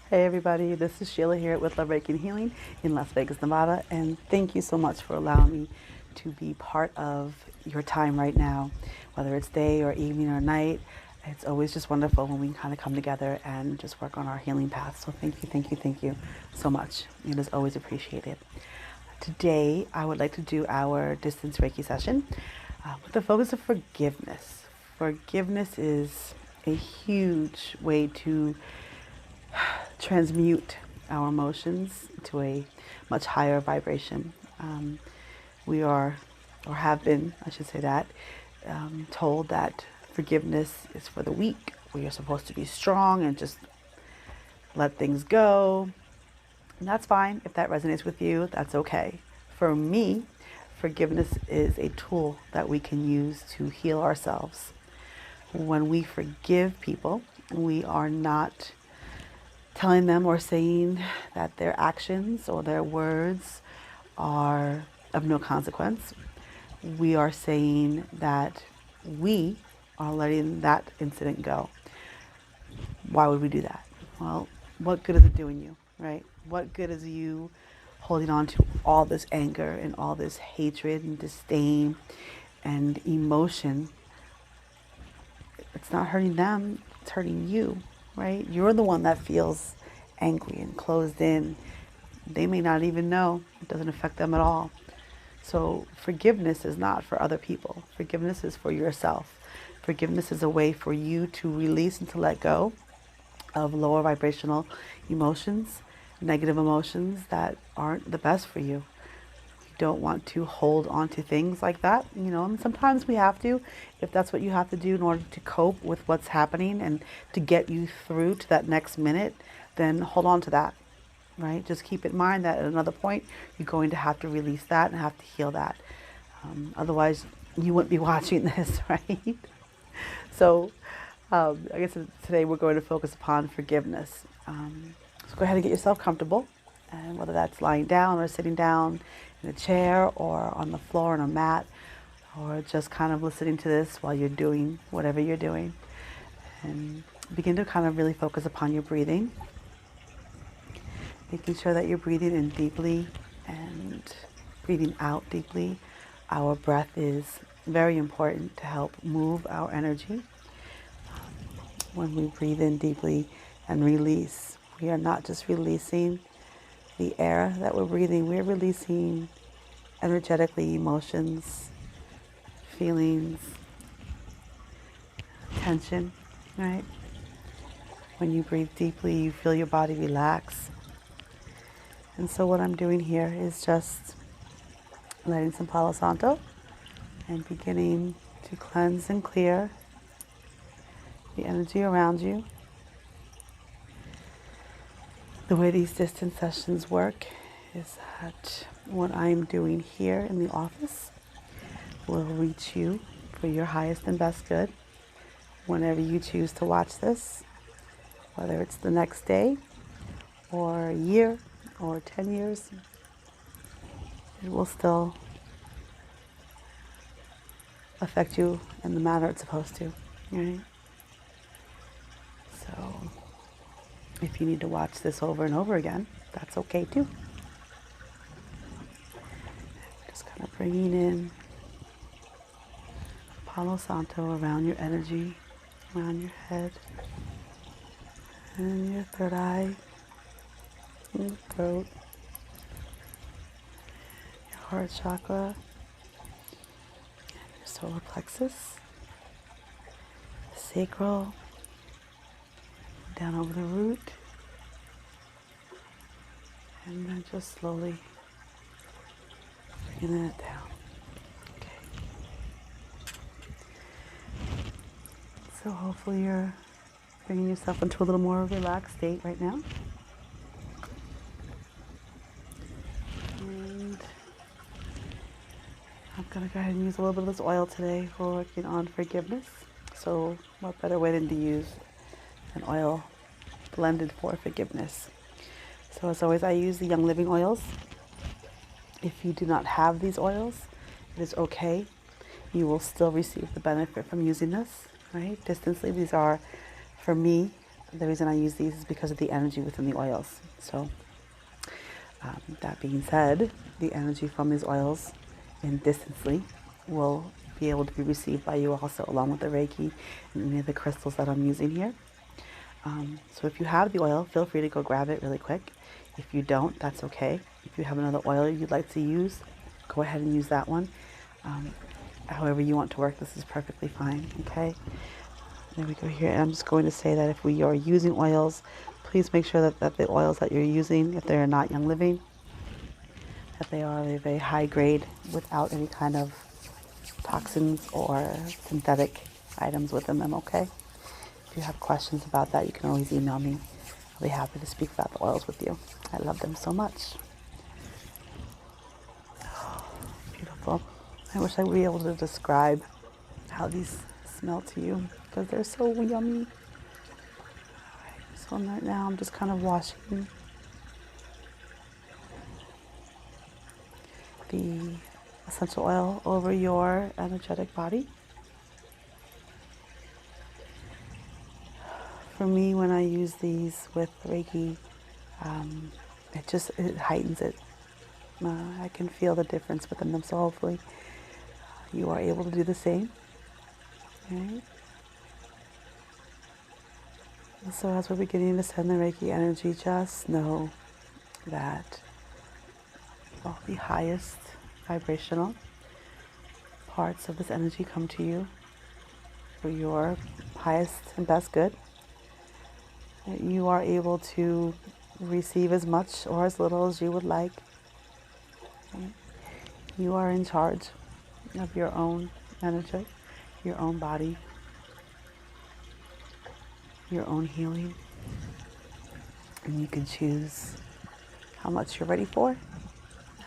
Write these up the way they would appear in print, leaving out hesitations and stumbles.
Hey everybody, this is Sheila here with Love Reiki and Healing in Las Vegas, Nevada, and thank you so much for allowing me to be part of your time right now, whether it's day or evening or night. It's always just wonderful when we kind of come together and just work on our healing path. So thank you so much. It is always appreciated. Today, I would like to do our distance Reiki session with the focus of forgiveness. Forgiveness is a huge way to transmute our emotions to a much higher vibration. We are, or have been, I should say that, told that forgiveness is for the weak. We are supposed to be strong and just let things go. And that's fine. If that resonates with you, that's okay. For me, forgiveness is a tool that we can use to heal ourselves. When we forgive people, we are not telling them or saying that their actions or their words are of no consequence. We are saying that we are letting that incident go. Why would we do that? Well, what good is it doing you, right? What good is you holding on to all this anger and all this hatred and disdain and emotion? It's not hurting them, it's hurting you, right? You're the one that feels angry and closed in. They may not even know. It doesn't affect them at all. So forgiveness is not for other people. Forgiveness is for yourself. Forgiveness is a way for you to release and to let go of lower vibrational emotions, negative emotions that aren't the best for you. Don't want to hold on to things like that, and sometimes we have to, if that's what you have to do in order to cope with what's happening and to get you through to that next minute, then hold on to that, right? Just keep in mind that at another point, you're going to have to release that and have to heal that. Otherwise, you wouldn't be watching this, right? So I guess today we're going to focus upon forgiveness. So go ahead and get yourself comfortable, and whether that's lying down or sitting down in a chair or on the floor on a mat, or just kind of listening to this while you're doing whatever you're doing. And begin to kind of really focus upon your breathing, making sure that you're breathing in deeply and breathing out deeply. Our breath is very important to help move our energy. When we breathe in deeply and release, we are not just releasing the air that we're breathing, we're releasing energetically emotions, feelings, tension, right? When you breathe deeply, you feel your body relax. And so what I'm doing here is just letting some Palo Santo and beginning to cleanse and clear the energy around you. The way these distance sessions work is that what I'm doing here in the office will reach you for your highest and best good whenever you choose to watch this, whether it's the next day or a year or 10 years, it will still affect you in the manner it's supposed to, right? So if you need to watch this over and over again, that's okay too. Just kind of bringing in Palo Santo around your energy, around your head, and your third eye, and your throat, your heart chakra, and your solar plexus, sacral, down over the root, and then just slowly bringing it down. Okay. So hopefully you're bringing yourself into a little more relaxed state right now. And I'm going to go ahead and use a little bit of this oil today for working on forgiveness. So what better way than to use an oil blended for forgiveness. So as always, I use the Young Living oils. If you do not have these oils, it is okay. You will still receive the benefit from using this, right? Distantly, these are, for me, the reason I use these is because of the energy within the oils. So that being said, the energy from these oils indistantly will be able to be received by you also, along with the Reiki and any of the crystals that I'm using here. So if you have the oil, feel free to go grab it really quick. If you don't, that's okay. If you have another oil you'd like to use, go ahead and use that one. However you want to work, this is perfectly fine, okay? There we go here. And I'm just going to say that if we are using oils, please make sure that the oils that you're using, if they are not Young Living, that they are a very high grade without any kind of toxins or synthetic items within them, okay? If you have questions about that, you can always email me. I'll be happy to speak about the oils with you. I love them so much. Beautiful. I wish I would be able to describe how these smell to you because they're so yummy. All right, so right now I'm just kind of washing the essential oil over your energetic body. For me, when I use these with Reiki, it heightens it. I can feel the difference within them, so hopefully you are able to do the same. Okay. And so as we're beginning to send the Reiki energy, just know that all the highest vibrational parts of this energy come to you for your highest and best good. That you are able to receive as much or as little as you would like. Okay. You are in charge of your own energy, your own body, your own healing. And you can choose how much you're ready for,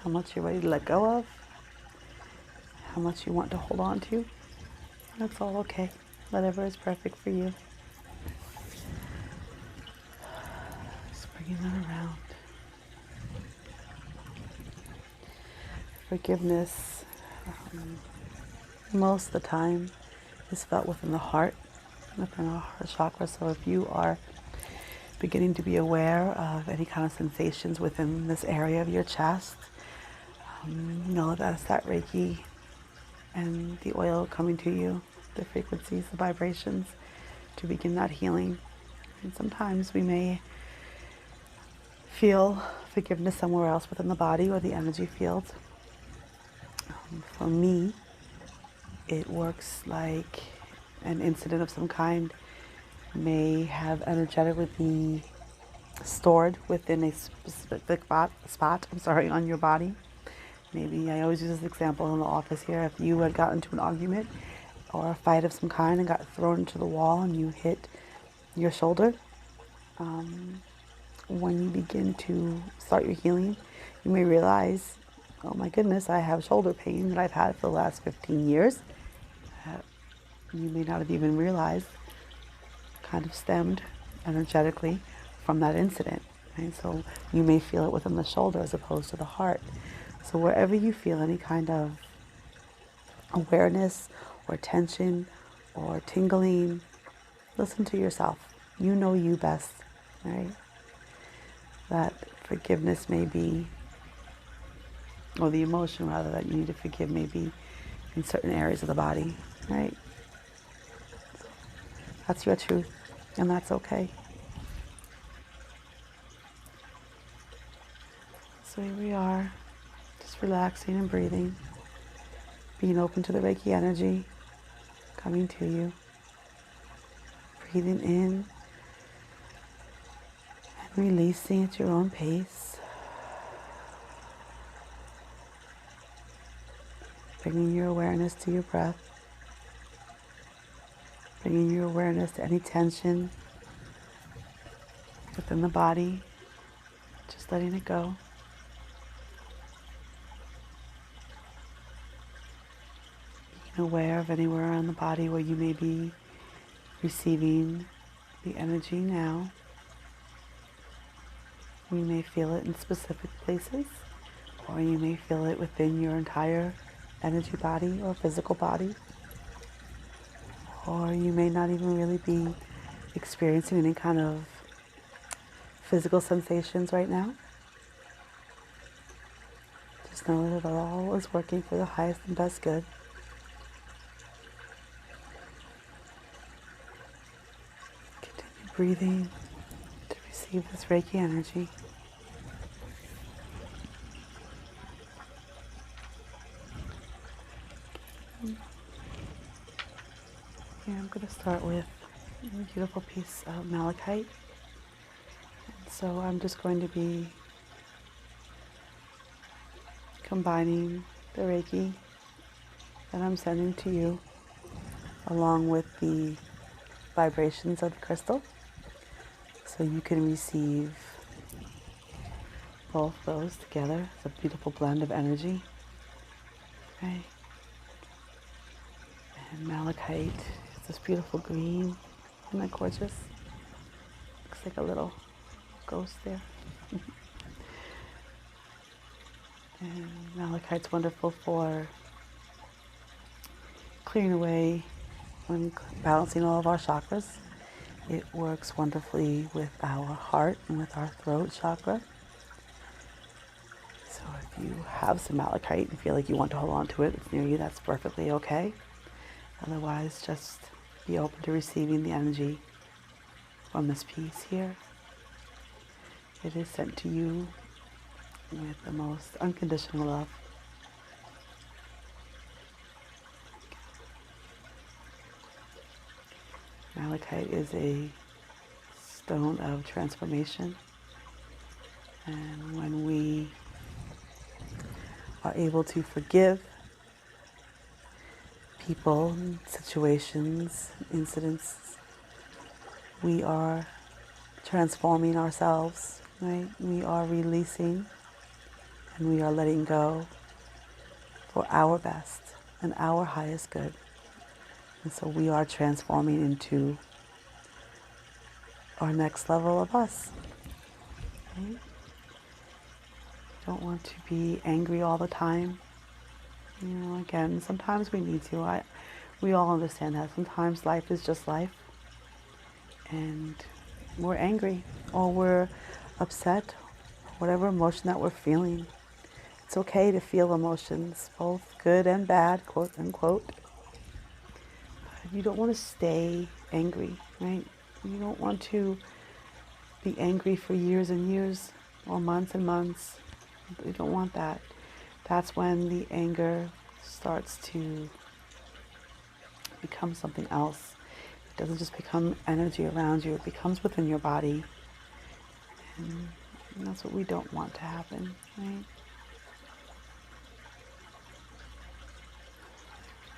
how much you're ready to let go of, how much you want to hold on to. That's all okay. Whatever is perfect for you. Just bringing that around. Forgiveness, most of the time, is felt within the heart, within our heart chakra. So if you are beginning to be aware of any kind of sensations within this area of your chest, know that's that Reiki and the oil coming to you, the frequencies, the vibrations, to begin that healing. And sometimes we may feel forgiveness somewhere else within the body or the energy field. For me, it works like an incident of some kind may have energetically be stored within a specific spot on your body. Maybe I always use this example in the office here. If you had gotten into an argument or a fight of some kind and got thrown into the wall and you hit your shoulder, when you begin to start your healing, you may realize, oh my goodness, I have shoulder pain that I've had for the last 15 years. You may not have even realized kind of stemmed energetically from that incident. Right? So you may feel it within the shoulder as opposed to the heart. So wherever you feel any kind of awareness or tension or tingling, listen to yourself. You know you best, right? That forgiveness may be, or the emotion rather that you need to forgive may be in certain areas of the body, right? That's your truth, and that's okay. So here we are, just relaxing and breathing, being open to the Reiki energy coming to you, breathing in and releasing at your own pace, bringing your awareness to your breath, bringing your awareness to any tension within the body, just letting it go. Being aware of anywhere on the body where you may be receiving the energy now. You may feel it in specific places, or you may feel it within your entire energy body or physical body. Or you may not even really be experiencing any kind of physical sensations right now, just know that it all is working for the highest and best good. Continue breathing to receive this Reiki energy. Here I'm going to start with a beautiful piece of malachite. So I'm just going to be combining the Reiki that I'm sending to you along with the vibrations of the crystal, so you can receive both those together. It's a beautiful blend of energy. Okay. And malachite is this beautiful green. Isn't that gorgeous? Looks like a little ghost there. And malachite's wonderful for clearing away and balancing all of our chakras. It works wonderfully with our heart and with our throat chakra. So if you have some malachite and feel like you want to hold on to it, it's near you, that's perfectly okay. Otherwise, just be open to receiving the energy from this piece here. It is sent to you with the most unconditional love. Malachite is a stone of transformation, and when we are able to forgive people, situations, incidents, we are transforming ourselves, right? We are releasing and we are letting go for our best and our highest good. And so we are transforming into our next level of us. Okay? Don't want to be angry all the time. You know, again, sometimes we need to. We all understand that. Sometimes life is just life. And we're angry or we're upset, whatever emotion that we're feeling. It's okay to feel emotions, both good and bad, quote unquote. You don't want to stay angry, right? You don't want to be angry for years and years or months and months. You don't want that. That's when the anger starts to become something else. It doesn't just become energy around you, it becomes within your body. And that's what we don't want to happen, right?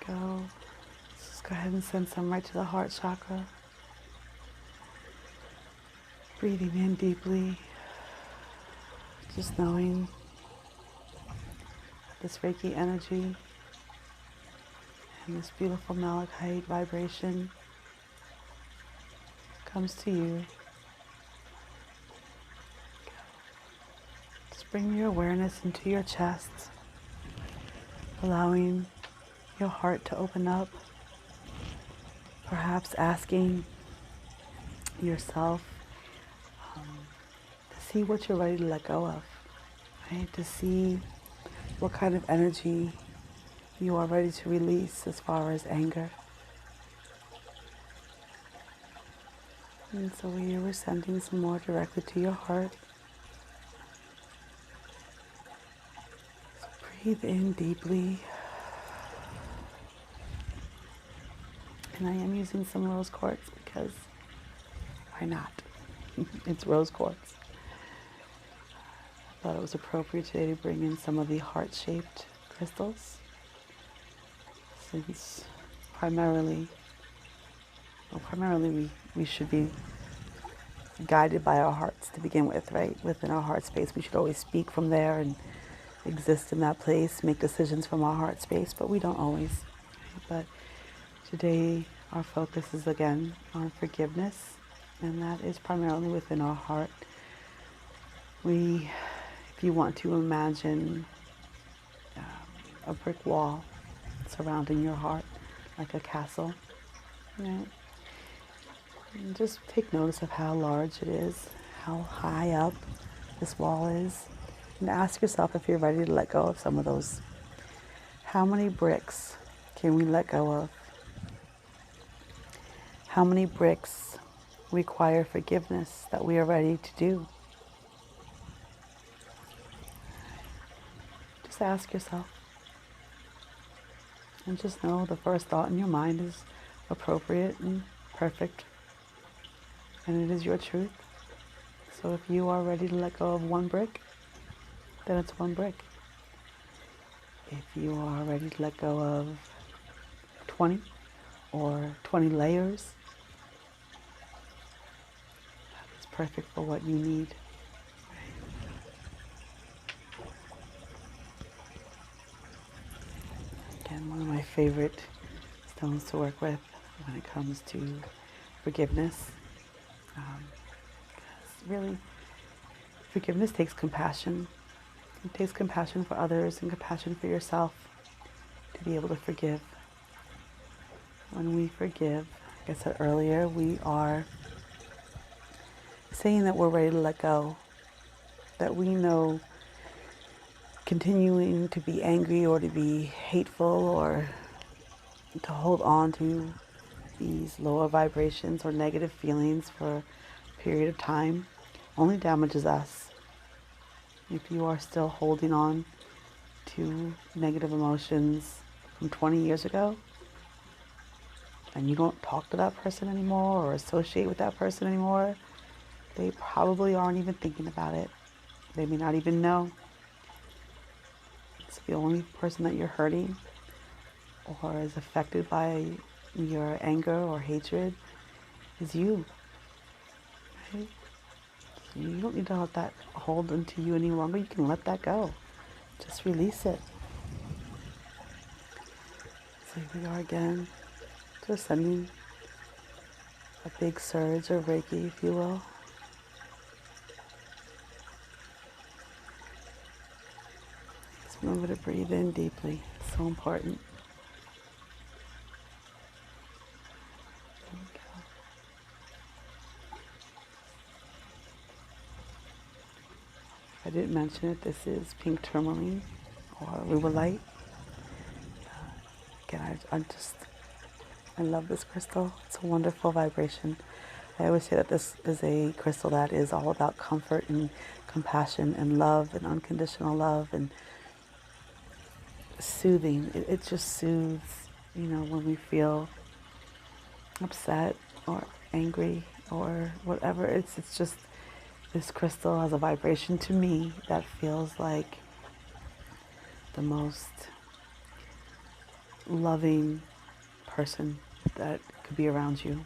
There we go. Let's just go ahead and send some right to the heart chakra. Breathing in deeply, just knowing this Reiki energy and this beautiful malachite vibration comes to you. Just bring your awareness into your chest, allowing your heart to open up, perhaps asking yourself to see what you're ready to let go of, right? To see what kind of energy you are ready to release as far as anger. And so we're sending some more directly to your heart. So breathe in deeply. And I am using some rose quartz because why not? It's rose quartz. I thought it was appropriate today to bring in some of the heart-shaped crystals, since primarily we should be guided by our hearts to begin with, right? Within our heart space, we should always speak from there and exist in that place, make decisions from our heart space, but we don't always. But today, our focus is again on forgiveness, and that is primarily within our heart. If you want to imagine a brick wall surrounding your heart, like a castle, right? And just take notice of how large it is, how high up this wall is. And ask yourself if you're ready to let go of some of those. How many bricks can we let go of? How many bricks require forgiveness that we are ready to do? Just ask yourself. And just know the first thought in your mind is appropriate and perfect. And it is your truth. So if you are ready to let go of one brick, then it's one brick. If you are ready to let go of 20 or 20 layers, it's perfect for what you need. Again, one of my favorite stones to work with when it comes to forgiveness. Really, forgiveness takes compassion. It takes compassion for others and compassion for yourself to be able to forgive. When we forgive, like I said earlier, we are saying that we're ready to let go, that we know continuing to be angry or to be hateful or to hold on to these lower vibrations or negative feelings for a period of time only damages us. If you are still holding on to negative emotions from 20 years ago and you don't talk to that person anymore or associate with that person anymore, they probably aren't even thinking about it. They may not even know. It's the only person that you're hurting or is affected by your anger or hatred is you. Right? So you don't need to let that hold into you any longer. You can let that go. Just release it. So here we are again, just sending a big surge of Reiki, if you will. Just remember to breathe in deeply. It's so important. There we go. If I didn't mention it, this is pink tourmaline or rubellite. Again, I love this crystal. It's a wonderful vibration. I always say that this is a crystal that is all about comfort and compassion and love and unconditional love and soothing. It just soothes, when we feel upset or angry or whatever. It's just, this crystal has a vibration to me that feels like the most loving person that could be around you.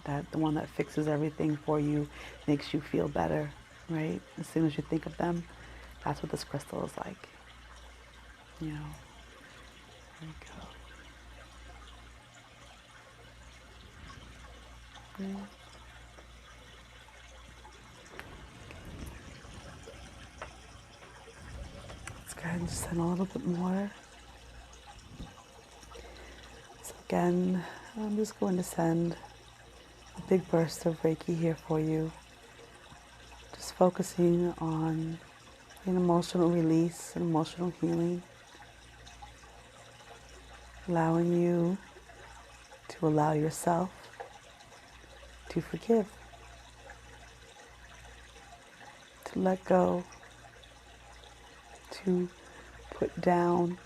That the one that fixes everything for you, makes you feel better, right? As soon as you think of them, that's what this crystal is like. There we go. Yeah. Let's go ahead and just send a little bit more. So again, I'm just going to send a big burst of Reiki here for you. Just focusing on an emotional release and emotional healing. Allowing you to allow yourself to forgive. To let go. To put down,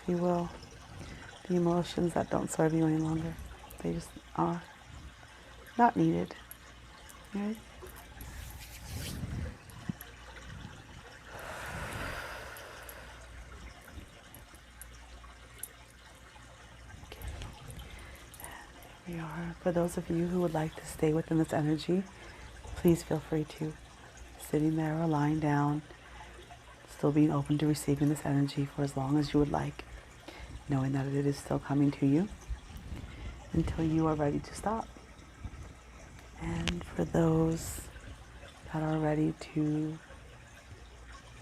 if you will, the emotions that don't serve you any longer. They just are not needed. Right? Here we are. For those of you who would like to stay within this energy, please feel free to. Sitting there or lying down, still being open to receiving this energy for as long as you would like, knowing that it is still coming to you until you are ready to stop. And for those that are ready to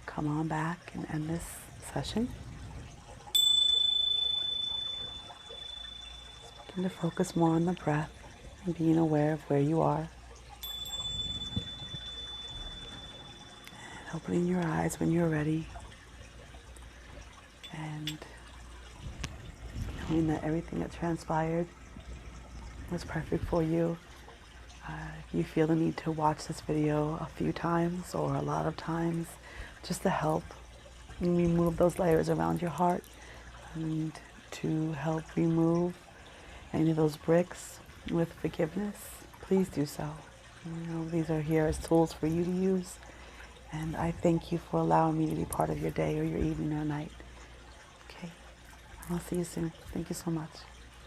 come on back and end this session, begin to focus more on the breath. and being aware of where you are. And opening your eyes when you're ready. And knowing that everything that transpired was perfect for you. If you feel the need to watch this video a few times or a lot of times, just to help remove those layers around your heart and to help remove any of those bricks with forgiveness, please do so. You know, these are here as tools for you to use. And I thank you for allowing me to be part of your day or your evening or night. Okay. I'll see you soon. Thank you so much.